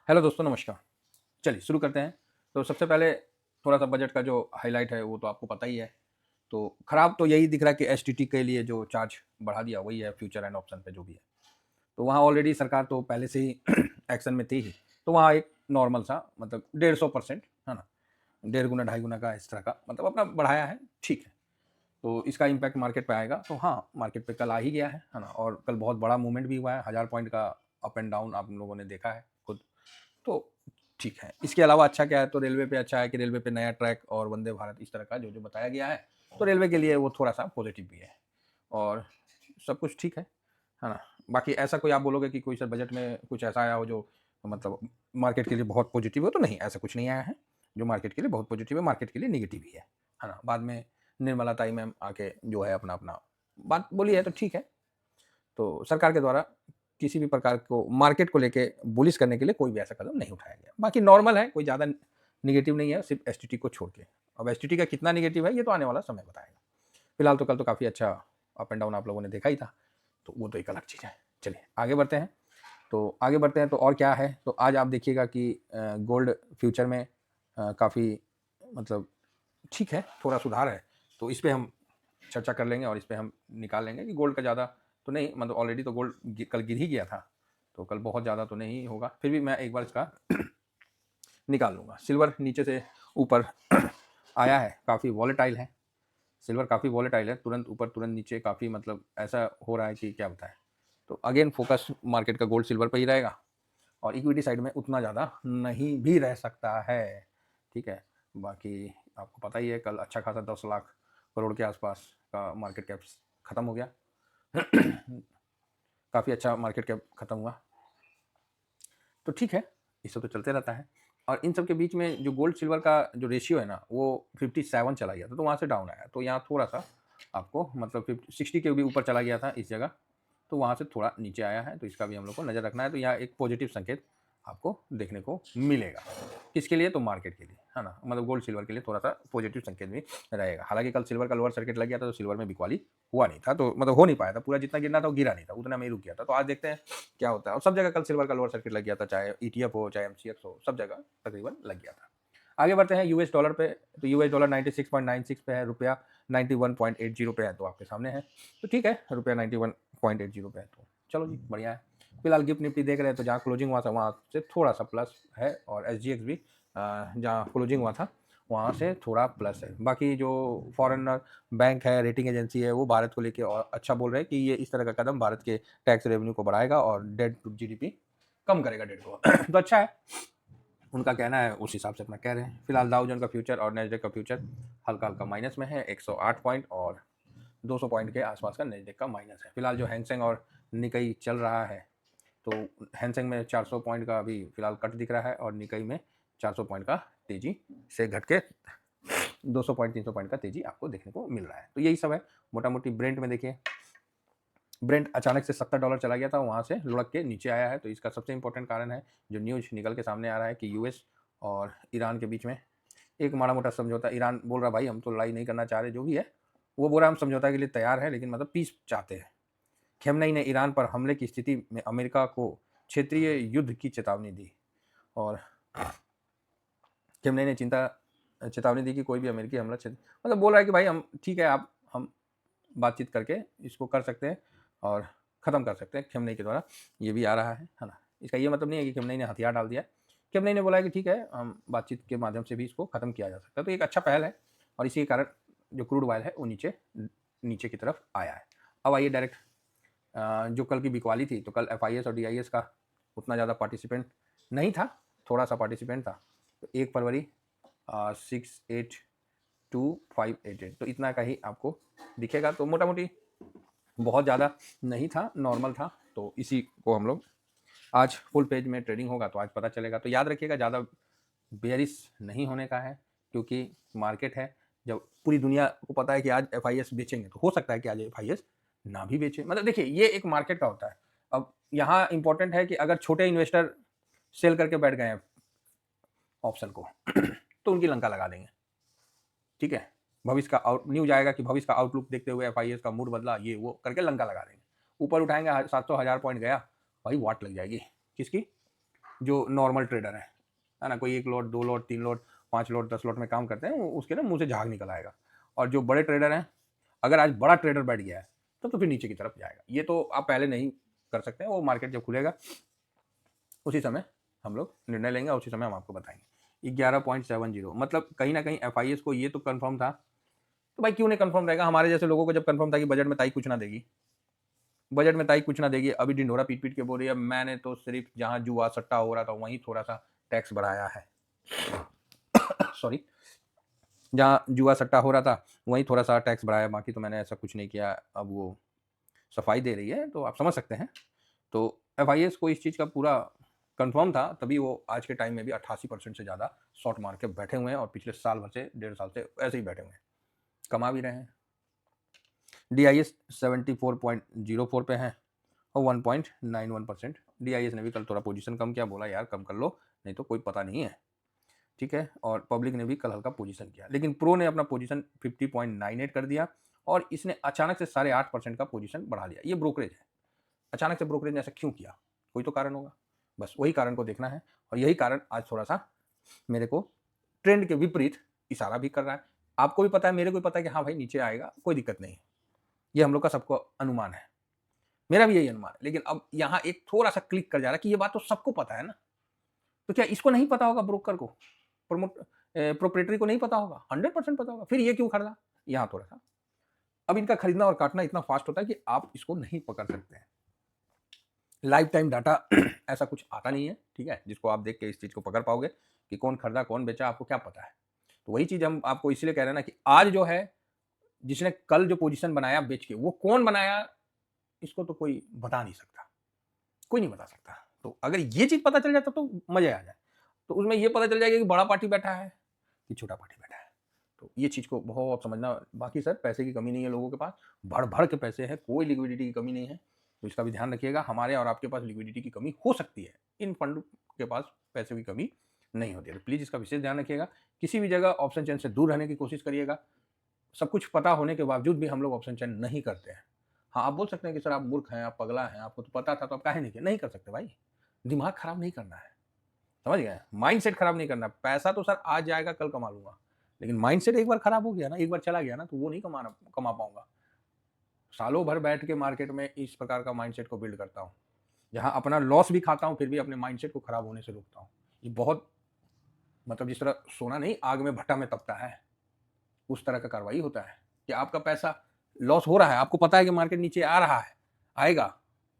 Hello दोस्तों, नमस्कार। चलिए शुरू करते हैं। तो सबसे पहले थोड़ा-सा बजट का जो हाइलाइट है वो तो आपको पता ही है। तो खराब तो यही दिख रहा है कि एसटीटी के लिए जो चार्ज बढ़ा दिया वही है, फ्यूचर एंड ऑप्शन पे जो भी है। तो वहाँ ऑलरेडी सरकार तो पहले से ही एक्शन में थी ही। तो वहाँ एक नॉर्मल सा मतलब 150% है ना? डेढ़ गुना, ढाई गुना का इस तरह का मतलब अपना बढ़ाया है, ठीक है। तो इसका इम्पैक्ट मार्केट पे आएगा। तो हाँ, मार्केट पे कल आ ही गया है ना? और कल बहुत बड़ा मूवमेंट भी हुआ है, 1000 पॉइंट का अप एंड डाउन आप लोगों ने देखा है खुद। तो ठीक है। इसके अलावा अच्छा क्या है, तो रेलवे पे अच्छा है कि रेलवे पे नया ट्रैक और वंदे भारत इस तरह का जो बताया गया है, तो रेलवे के लिए वो थोड़ा-सा पॉजिटिव भी है और सब कुछ ठीक है ना? बाकी ऐसा कोई आप बोलोगे कि कोई सर बजट में कुछ ऐसा आया हो जो मतलब मार्केट के लिए बहुत पॉजिटिव हो, तो नहीं, ऐसा कुछ नहीं आया है। जो मार्केट के लिए बहुत पॉजिटिव है, मार्केट के लिए नेगेटिव ही है ना? बाद में निर्मला ताई मैम आके जो है अपना-अपना बात बोली है, तो ठीक है। तो सरकार के द्वारा किसी भी प्रकार को मार्केट को लेके बुलिश करने के लिए कोई भी ऐसा कदम नहीं उठाया गया। बाकी नॉर्मल है, कोई ज़्यादा नेगेटिव नहीं है, सिर्फ एसटीटी को छोड़ के। अब एसटीटी का कितना नेगेटिव है, ये तो आने वाला समय बताएगा। फिलहाल तो कल तो काफ़ी अच्छा अप एंड डाउन आप लोगों ने देखा ही था, तो वो तो एक अलग चीज़ है। चलिए आगे बढ़ते हैं। तो आगे बढ़ते हैं तो और क्या है, तो आज आप देखिएगा कि गोल्ड फ्यूचर में काफ़ी मतलब ठीक है, थोड़ा सुधार है। तो इस पे हम चर्चा कर लेंगे और इस पे हम निकाल लेंगे कि गोल्ड का ज़्यादा तो नहीं, मतलब ऑलरेडी तो गोल्ड कल गिर ही गया था, तो कल बहुत ज़्यादा तो नहीं होगा, फिर भी मैं एक बार इसका निकाल लूँगा। सिल्वर नीचे से ऊपर आया है, काफ़ी वॉलेटाइल है। सिल्वर काफ़ी वॉलेटाइल है, तुरंत ऊपर तुरंत नीचे, काफ़ी मतलब ऐसा हो रहा है कि क्या बताएं। तो अगेन फोकस मार्केट का गोल्ड सिल्वर पर ही रहेगा और इक्विटी साइड में उतना ज़्यादा नहीं भी रह सकता है, ठीक है। बाकी आपको पता ही है कल अच्छा खासा 10 लाख करोड़ के आसपास का मार्केट कैप ख़त्म हो गया। काफ़ी अच्छा मार्केट कैप ख़त्म हुआ, तो ठीक है, ये सब तो चलते रहता है। और इन सब के बीच में जो गोल्ड सिल्वर का जो रेशियो है ना, वो 57 चला गया था, तो वहाँ से डाउन आया। तो यहाँ थोड़ा सा आपको मतलब 60 के भी ऊपर चला गया था इस जगह, तो वहाँ से थोड़ा नीचे आया है, तो इसका भी हम लोग को नज़र रखना है। तो यहाँ एक पॉजिटिव संकेत आपको देखने को मिलेगा। किसके लिए? तो मार्केट के लिए, है ना? मतलब गोल्ड सिल्वर के लिए थोड़ा सा पॉजिटिव संकेत भी रहेगा। हालांकि कल सिल्वर का लोअर सर्किट लग गया था, तो सिल्वर में बिकवाली हुआ नहीं था, तो मतलब हो नहीं पाया था पूरा, जितना गिरना था वो गिरा नहीं था, उतना में ही रुक गया था। तो आज देखते हैं क्या होता है। और सब जगह कल सिल्वर का लोअर सर्किट लग गया था, चाहे ईटीएफ हो चाहे एमसीएक्स हो, सब जगह तकरीबन लग गया था। आगे बढ़ते हैं यूएस डॉलर पे। तो यूएस डॉलर 96.96 पे है, रुपया 91.80 पे है, तो आपके सामने है। तो ठीक है, रुपया 91.80 पे है, तो चलो जी बढ़िया है। फिलहाल गिफ्ट निफ्टी देख रहे हैं, तो जहाँ क्लोजिंग हुआ था वहाँ से थोड़ा सा प्लस है, और एसजीएक्स भी जहाँ क्लोजिंग हुआ था वहाँ से थोड़ा प्लस है। बाकी जो फॉरेनर बैंक है, रेटिंग एजेंसी है, वो भारत को लेके और अच्छा बोल रहे हैं कि ये इस तरह का कदम भारत के टैक्स रेवेन्यू को बढ़ाएगा और डेट टू जीडीपी कम करेगा, डेट को। तो अच्छा है, उनका कहना है, उस हिसाब से अपना कह रहे हैं। फिलहाल डाउ जोन का फ्यूचर और नेस्डेक का फ्यूचर हल्का हल्का माइनस में है, 108 पॉइंट और 200 पॉइंट के आसपास का नेस्डेक का माइनस है। फिलहाल जो हैंगसेंग और निकई चल रहा है, तो हैंगसेंग में 400 पॉइंट का अभी फिलहाल कट दिख रहा है और निकई में 400 पॉइंट का तेजी से घट के 200 पॉइंट 300 पॉइंट का तेजी आपको देखने को मिल रहा है। तो यही सब है मोटा मोटी। ब्रेंट में देखिए, ब्रेंट अचानक से $70 चला गया था, वहाँ से लुढ़क के नीचे आया है। तो इसका सबसे इंपॉर्टेंट कारण है जो न्यूज़ निकल के सामने आ रहा है कि यूएस और ईरान के बीच में एक माड़ा मोटा समझौता। ईरान बोल रहा भाई हम तो लड़ाई नहीं करना चाह रहे, जो भी है वो बोल रहा हम समझौता के लिए तैयार है, लेकिन मतलब पीस चाहते हैं। खेमनई ने ईरान पर हमले की स्थिति में अमेरिका को क्षेत्रीय युद्ध की चेतावनी दी, और खेमनई ने चेतावनी दी कि कोई भी अमेरिकी हमला मतलब बोल रहा है कि भाई हम ठीक है, आप हम बातचीत करके इसको कर सकते हैं और ख़त्म कर सकते हैं खेमनई के द्वारा। ये भी आ रहा है ना? इसका ये मतलब नहीं है कि खेमनई ने हथियार डाल दिया। खेमनई ने बोला है कि ठीक है, हम बातचीत के माध्यम से भी इसको ख़त्म किया जा सकता है। तो एक अच्छा पहल है, और इसी के कारण जो क्रूड ऑयल है वो नीचे नीचे की तरफ आया है। अब आइए डायरेक्ट जो कल की बिकवाली थी, तो कल एफआईएस और डीआईएस का उतना ज़्यादा पार्टिसिपेंट नहीं था, थोड़ा सा पार्टिसिपेंट था। तो 1 फरवरी 682,588, तो इतना का ही आपको दिखेगा। तो मोटा मोटी बहुत ज़्यादा नहीं था, नॉर्मल था। तो इसी को हम लोग आज फुल पेज में ट्रेडिंग होगा तो आज पता चलेगा। तो याद रखिएगा, ज़्यादा बेयरिश नहीं होने का है, क्योंकि मार्केट है, जब पूरी दुनिया को पता है कि आज एफआईएस बेचेंगे, तो हो सकता है कि आज एफआईएस ना भी बेचे। मतलब देखिए, ये एक मार्केट का होता है। अब यहाँ इंपॉर्टेंट है कि अगर छोटे इन्वेस्टर सेल करके बैठ गए हैं ऑप्शन को तो उनकी लंका लगा देंगे, ठीक है। भविष्य का न्यूज आएगा कि भविष्य का आउटलुक देखते हुए एफआईएस का मूड बदला, ये वो करके लंका लगा देंगे। ऊपर उठाएंगे, 700 1000 पॉइंट गया, भाई वाट लग जाएगी किसकी? जो नॉर्मल ट्रेडर है ना, कोई 1 lot 2 lot 3 lot 5 lot 10 lot में काम करते हैं, उसके ना मुंह से झाग निकल आएगा। और जो बड़े ट्रेडर हैं, अगर आज बड़ा ट्रेडर बैठ गया है तो फिर नीचे की तरफ जाएगा। ये तो आप पहले नहीं कर सकते हैं, वो मार्केट जब खुलेगा उसी समय हम लोग निर्णय लेंगे और उसी समय हम आपको बताएंगे। 11.70 मतलब कहीं ना कहीं FIS को ये तो कंफर्म था, तो भाई क्यों नहीं कंफर्म रहेगा। हमारे जैसे लोगों को जब कंफर्म था कि बजट में ताई कुछ ना देगी, बजट में ताई कुछ ना देगी, अभी ढिंढोरा पीट पीट के बोल रही है मैंने तो सिर्फ जहां जुआ सट्टा हो रहा था वहीं थोड़ा सा टैक्स बढ़ाया है सॉरी, जहां जुआ सट्टा हो रहा था वहीं थोड़ा सा टैक्स बढ़ाया, बाकी तो मैंने ऐसा कुछ नहीं किया। अब वो सफाई दे रही है, तो आप समझ सकते हैं। तो FIS को इस चीज़ का पूरा कंफर्म था, तभी वो आज के टाइम में भी 88% से ज़्यादा शॉर्ट मार के बैठे हुए हैं और पिछले साल भर से 1.5 साल से ऐसे ही बैठे हुए हैं, कमा भी रहे हैं। DIS 74.04 पे है और 1.91%। DIS ने भी कल थोड़ा पोजीशन कम किया, बोला यार कम कर लो नहीं तो कोई पता नहीं है, ठीक है। और पब्लिक ने भी कल हल्का पोजीशन किया, लेकिन प्रो ने अपना पोजीशन 50.98 कर दिया और इसने अचानक से 8.5% का पोजीशन बढ़ा लिया। ये ब्रोकरेज है, अचानक से ब्रोकरेज ने ऐसा क्यों किया, कोई तो कारण होगा, बस वही कारण को देखना है। और यही कारण आज थोड़ा सा मेरे को ट्रेंड के विपरीत इशारा भी कर रहा है। आपको भी पता है, मेरे को भी पता है कि हाँ भाई नीचे आएगा, कोई दिक्कत नहीं है, ये हम लोग का सबको अनुमान है, मेरा भी यही अनुमान है। लेकिन अब यहाँ एक थोड़ा सा क्लिक कर जा रहा है कि ये बात तो सबको पता है ना, तो क्या इसको नहीं पता होगा, ब्रोकर को, प्रोप्रेटरी को नहीं पता होगा? 100% पता होगा, फिर ये क्यों खरीदा? यहाँ थोड़ा सा अब इनका खरीदना और काटना इतना फास्ट होता है कि आप इसको नहीं पकड़ सकते हैं। लाइफ टाइम डाटा ऐसा कुछ आता नहीं है, ठीक है, जिसको आप देख के इस चीज को पकड़ पाओगे कि कौन खरीदा कौन बेचा, आपको क्या पता है। तो वही चीज हम आपको इसलिए कह रहे हैं ना कि आज जो है, जिसने कल जो पोजीशन बनाया बेच के, वो कौन बनाया इसको तो कोई बता नहीं सकता, कोई नहीं बता सकता। तो अगर ये चीज पता चल जाता तो मजा आ जाए। तो उसमें ये पता चल जाएगा कि बड़ा पार्टी बैठा है कि छोटा पार्टी बैठा है। तो ये चीज को बहुत समझना। बाकी सर पैसे की कमी नहीं है लोगों के पास, भर भर के पैसे है, कोई लिक्विडिटी की कमी नहीं है, तो इसका भी ध्यान रखिएगा। हमारे और आपके पास लिक्विडिटी की कमी हो सकती है, इन फंड के पास पैसे की कमी नहीं होती है, तो प्लीज इसका विशेष ध्यान रखिएगा। किसी भी जगह ऑप्शन चेन से दूर रहने की कोशिश करिएगा। सब कुछ पता होने के बावजूद भी हम लोग ऑप्शन चेन नहीं करते हैं। हाँ, आप बोल सकते हैं कि सर आप मूर्ख हैं, आप पगला हैं, आपको तो पता था तो आप काहे नहीं किए। नहीं कर सकते भाई, दिमाग खराब नहीं करना है, समझ गए, माइंडसेट खराब नहीं करना। पैसा तो सर आज जाएगा कल कमा लूंगा, लेकिन माइंडसेट एक बार खराब हो गया ना, एक बार चला गया ना, तो वो नहीं कमा पाऊंगा। सालों भर बैठ के मार्केट में इस प्रकार का माइंडसेट को बिल्ड करता हूँ, जहाँ अपना लॉस भी खाता हूँ फिर भी अपने माइंडसेट को खराब होने से रोकता हूँ। ये बहुत मतलब जिस तरह सोना नहीं आग में भट्टा में तपता है, उस तरह का कार्रवाई होता है कि आपका पैसा लॉस हो रहा है, आपको पता है कि मार्केट नीचे आ रहा है, आएगा,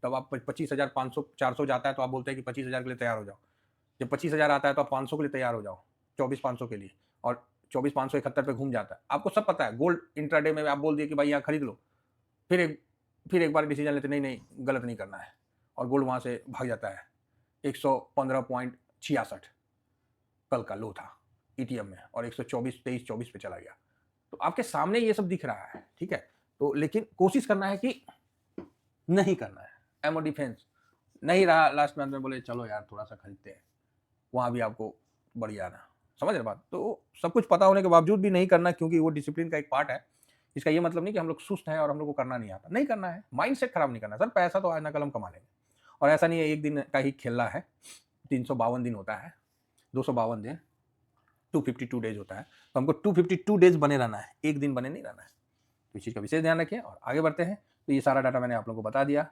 तब आप 25,500 400 जाता है तो आप बोलते हैं कि 25,000 के लिए तैयार हो जाओ। जब 25,000 आता है तो आप 500 के लिए तैयार हो जाओ, 24,500 के लिए, और 24,571 पे घूम जाता है। आपको सब पता है, गोल्ड इंट्राडे में आप बोल दिए कि भाई यहाँ खरीद लो, फिर एक बार डिसीजन लेते नहीं नहीं गलत नहीं करना है, और गोल्ड वहाँ से भाग जाता है। 115.66 कल का लो था ETM में, और 124 पे चला गया। तो आपके सामने ये सब दिख रहा है, ठीक है। तो लेकिन कोशिश करना है कि नहीं करना है, एमओ डिफेंस नहीं रहा। लास्ट मंथ में बोले चलो यार थोड़ा सा खरीदते हैं, वहाँ भी आपको बढ़िया ना, समझ रहे बात। तो सब कुछ पता होने के बावजूद भी नहीं करना, क्योंकि वो डिसिप्लिन का एक पार्ट है। इसका ये मतलब नहीं कि हम लोग सुस्त हैं और हम लोग को करना नहीं आता, नहीं करना है, माइंडसेट खराब नहीं करना। सर पैसा तो आज ना कल हम कमा लेंगे, और ऐसा नहीं है एक दिन का ही खेलना है, 352 दिन होता है, 252 दिन, 252 डेज होता है, तो हमको 252 डेज बने रहना है, एक दिन बने नहीं रहना है। तो इस चीज़ का विशेष ध्यान रखिए और आगे बढ़ते हैं। तो ये सारा डाटा मैंने आप लोगों को बता दिया।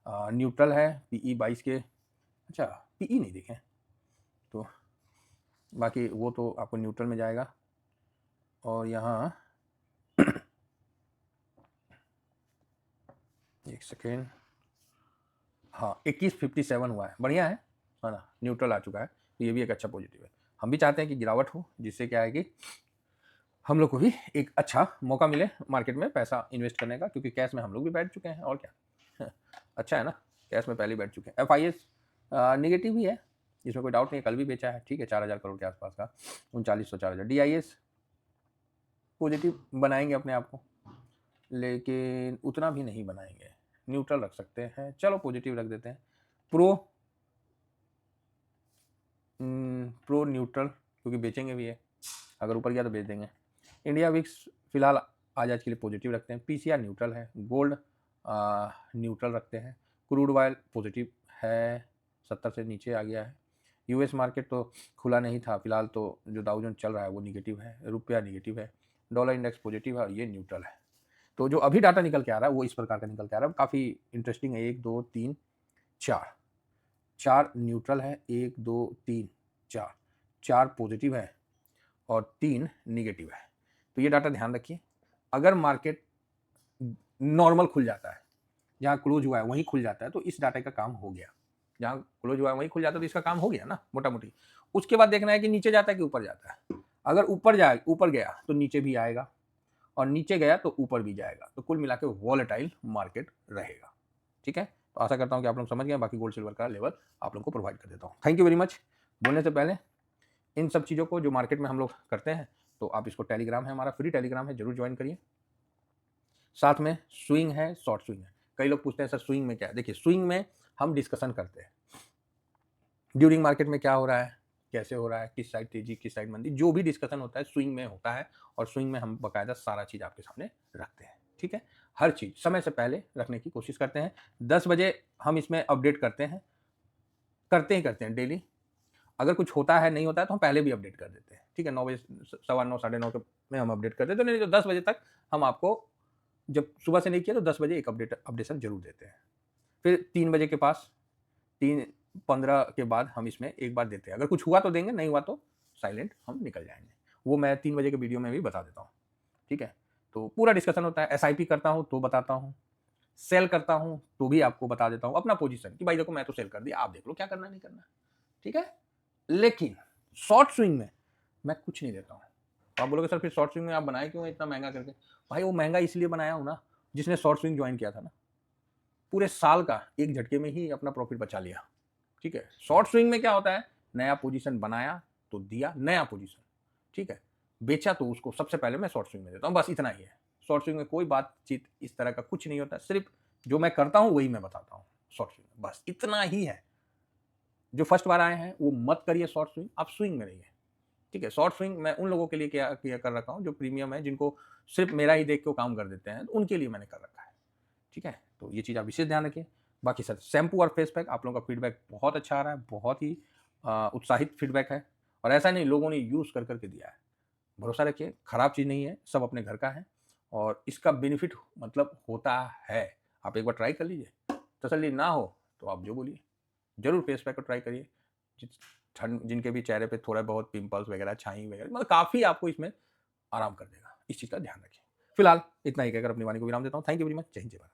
न्यूट्रल है, PE 22 के, अच्छा PE नहीं देखें तो बाकी वो तो आपको न्यूट्रल में जाएगा। और यहाँ एक सेकेंड, हाँ 2157 हुआ है, बढ़िया है ना, न्यूट्रल आ चुका है, तो ये भी एक अच्छा पॉजिटिव है। हम भी चाहते हैं कि गिरावट हो, जिससे क्या है कि हम लोग को भी एक अच्छा मौका मिले मार्केट में पैसा इन्वेस्ट करने का, क्योंकि कैश में हम लोग भी बैठ चुके हैं और क्या अच्छा है ना, कैश में पहले बैठ चुके हैं। FIS निगेटिव ही है, इसमें कोई डाउट नहीं है, कल भी बेचा है, ठीक है, 4,000 करोड़ के आसपास का, 3900 4,000। DIS पॉजिटिव बनाएंगे अपने आप को, लेकिन उतना भी नहीं बनाएंगे, न्यूट्रल रख सकते हैं, चलो पॉजिटिव रख देते हैं। प्रो न्यूट्रल, क्योंकि बेचेंगे भी है, अगर ऊपर गया तो बेच देंगे। इंडिया विक्स फिलहाल आज के लिए पॉजिटिव रखते हैं। PCR न्यूट्रल है, गोल्ड न्यूट्रल रखते हैं, क्रूड ऑयल पॉजिटिव है, 70 से नीचे आ गया है, यूएस मार्केट तो खुला नहीं था, फिलहाल तो जो डाउ जोन्स चल रहा है वो निगेटिव है, रुपया निगेटिव है, डॉलर इंडेक्स पॉजिटिव है और ये न्यूट्रल है। तो जो अभी डाटा निकल के आ रहा है वो इस प्रकार का निकल के आ रहा है, काफ़ी इंटरेस्टिंग है। 1 2 3 4 4 न्यूट्रल है, 1 2 3 4 4 पॉजिटिव है और 3 निगेटिव है। तो ये डाटा ध्यान रखिए। अगर मार्केट नॉर्मल खुल जाता है, जहाँ क्लोज हुआ है वहीं खुल जाता है, तो इस डाटा का काम हो गया। जहाँ क्लोज हुआ है वहीं खुल जाता है तो इसका काम हो गया ना मोटा मोटी। उसके बाद देखना है कि नीचे जाता है कि ऊपर जाता है। अगर ऊपर गया तो नीचे भी आएगा और नीचे गया तो ऊपर भी जाएगा। तो कुल मिला के वॉलेटाइल मार्केट रहेगा। ठीक है, तो आशा करता हूँ कि आप लोग समझ गए। बाकी गोल्ड सिल्वर का लेवल आप लोग को प्रोवाइड कर देता हूँ। Thank you very much. बोलने से पहले इन सब चीज़ों को जो मार्केट में हम लोग करते हैं, तो आप इसको टेलीग्राम है, हमारा फ्री टेलीग्राम है, जरूर ज्वाइन करिए। साथ में स्विंग है, शॉर्ट स्विंग है। कई लोग पूछते हैं सर स्विंग में क्या है। देखिए, स्विंग में हम डिस्कशन करते हैं ड्यूरिंग मार्केट में क्या हो रहा है, कैसे हो रहा है, किस साइड तेजी, किस साइड मंदी, जो भी डिस्कशन होता है स्विंग में होता है। और स्विंग में हम बाकायदा सारा चीज़ आपके सामने रखते हैं। ठीक है, हर चीज़ समय से पहले रखने की कोशिश करते हैं। 10 बजे हम इसमें अपडेट करते हैं डेली। अगर कुछ होता है, नहीं होता है, तो हम पहले भी अपडेट कर देते हैं। ठीक है, 9 बजे, 9:15, 9:30 में हम अपडेट कर देते हैं। नहीं तो 10 बजे तक हम आपको, जब सुबह से नहीं किया तो 10 बजे एक अपडेशन जरूर देते हैं। फिर 3 बजे के पास, 3:15 के बाद हम इसमें एक बार देते हैं। अगर कुछ हुआ तो देंगे, नहीं हुआ तो साइलेंट हम निकल जाएंगे। वो मैं 3 बजे के वीडियो में भी बता देता हूँ। ठीक है, तो पूरा डिस्कशन होता है। SIP करता हूँ तो बताता हूँ, सेल करता हूँ तो भी आपको बता देता हूँ अपना पोजीशन कि भाई देखो मैं तो सेल कर दिया, आप देख लो क्या करना नहीं करना। ठीक है, लेकिन शॉर्ट स्विंग में मैं कुछ नहीं देता हूँ। तो आप बोलोगे सर फिर शॉर्ट स्विंग में आप बनाए क्यों इतना महंगा करके। भाई वो महंगा इसलिए बनाया हूँ ना, जिसने शॉर्ट स्विंग ज्वाइन किया था ना, पूरे साल का एक झटके में ही अपना प्रॉफिट बचा लिया। ठीक है, शॉर्ट स्विंग में क्या होता है, नया पोजीशन बनाया तो दिया नया पोजीशन। ठीक है, बेचा तो उसको सबसे पहले मैं शॉर्ट स्विंग में देता हूँ। बस इतना ही है। शॉर्ट स्विंग में कोई बातचीत इस तरह का कुछ नहीं होता, सिर्फ जो मैं करता हूँ वही मैं बताता हूँ शॉर्ट स्विंग में, बस इतना ही है। जो फर्स्ट बार आए हैं वो मत करिए शॉर्ट स्विंग, आप स्विंग में रहिए। ठीक है, शॉर्ट स्विंग मैं उन लोगों के लिए क्या कर रखा हूँ जो प्रीमियम है, जिनको सिर्फ मेरा ही देख के काम कर देते हैं, तो उनके लिए मैंने कर रखा है। ठीक है, तो ये चीज़ आप विशेष ध्यान रखिए। बाकी सर शैम्पू और फेस पैक आप लोगों का फीडबैक बहुत अच्छा आ रहा है, बहुत ही उत्साहित फीडबैक है। और ऐसा नहीं लोगों ने यूज़ कर करके दिया है। भरोसा रखिए, खराब चीज़ नहीं है, सब अपने घर का है और इसका बेनिफिट मतलब होता है। आप एक बार ट्राई कर लीजिए, तसल्ली ना हो तो आप जो बोलिए। जरूर फेस पैक को ट्राई करिए। जिनके भी चेहरे पे थोड़ा बहुत पिंपल्स वगैरह, छाई वगैरह, मतलब काफ़ी आपको इसमें आराम कर देगा। इस चीज़ का ध्यान रखिए। फिलहाल इतना ही कहकर अपनी वाणी को विराम देता हूँ। Thank you very much. जय हिंद, जय भारत।